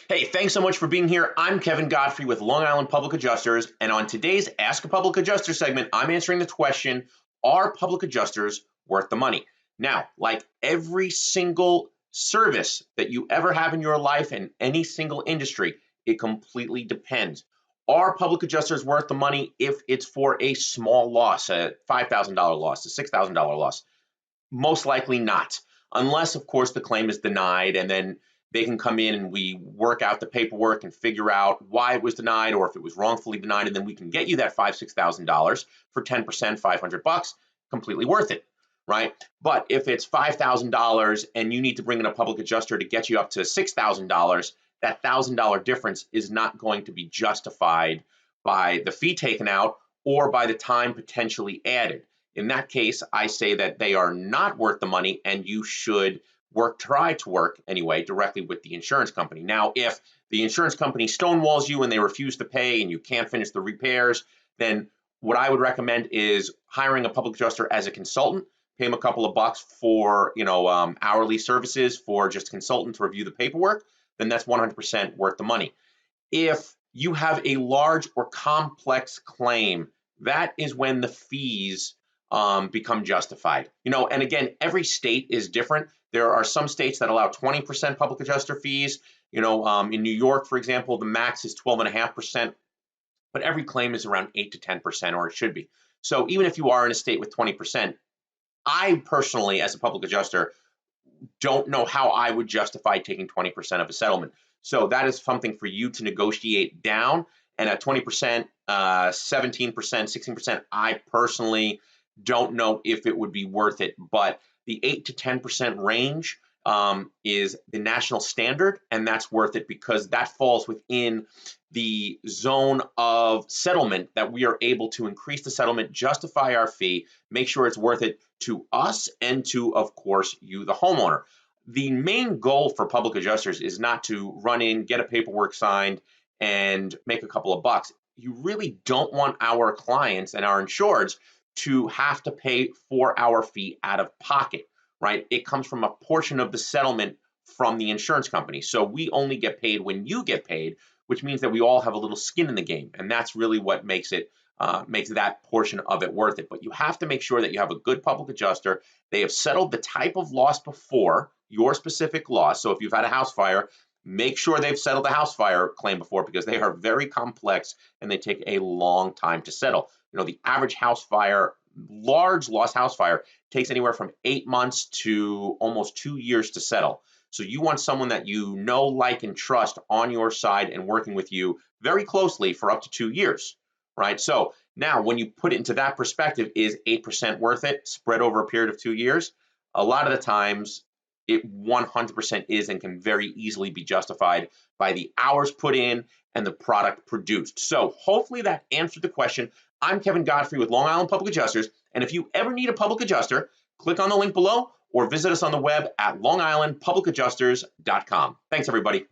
Hey, thanks so much for being here. I'm Kevin Godfrey with Long Island Public Adjusters, and on today's Ask a Public Adjuster segment, I'm answering the question, are public adjusters worth the money? Now, like every single service that you ever have in your life in any single industry, it completely depends. Are public adjusters worth the money if it's for a small loss, a $5,000 loss, a $6,000 loss? Most likely not, unless, of course, the claim is denied, and then they can come in and we work out the paperwork and figure out why it was denied or if it was wrongfully denied, and then we can get you that $5,000-$6,000 for 10%, $500, completely worth it, right? But if it's $5,000 and you need to bring in a public adjuster to get you up to $6,000, that $1,000 difference is not going to be justified by the fee taken out or by the time potentially added. In that case, I say that they are not worth the money and you should try to work anyway directly with the insurance company. Now, if the insurance company stonewalls you and they refuse to pay and you can't finish the repairs, then what I would recommend is hiring a public adjuster as a consultant. Pay them a couple of bucks for hourly services for just a consultant to review the paperwork. Then that's 100% worth the money. If you have a large or complex claim, that is when the fees become justified. And again, every state is different. There are some states that allow 20% public adjuster fees. In New York, for example, the max is 12.5%, but every claim is around 8 to 10%, or it should be. So even if you are in a state with 20%, I personally, as a public adjuster, don't know how I would justify taking 20% of a settlement. So that is something for you to negotiate down. And at 20%, 17%, 16%, I personally don't know if it would be worth it. But the 8 to 10% range is the national standard, and that's worth it because that falls within the zone of settlement that we are able to increase the settlement, justify our fee, make sure it's worth it to us and to, of course, you, the homeowner. The main goal for public adjusters is not to run in, get a paperwork signed, and make a couple of bucks. You really don't want our clients and our insureds to have to pay for our fee out of pocket, right? It comes from a portion of the settlement from the insurance company. So we only get paid when you get paid, which means that we all have a little skin in the game. And that's really what makes that portion of it worth it. But you have to make sure that you have a good public adjuster. They have settled the type of loss before, your specific loss. So if you've had a house fire, make sure they've settled the house fire claim before because they are very complex and they take a long time to settle. The average house fire, large loss house fire, takes anywhere from 8 months to almost 2 years to settle. So you want someone that you know, like, and trust on your side and working with you very closely for up to 2 years, right? So now when you put it into that perspective, is 8% worth it spread over a period of 2 years? A lot of the times it 100% is and can very easily be justified by the hours put in and the product produced. So hopefully that answered the question. I'm Kevin Godfrey with Long Island Public Adjusters, and if you ever need a public adjuster, click on the link below or visit us on the web at longislandpublicadjusters.com. Thanks, everybody.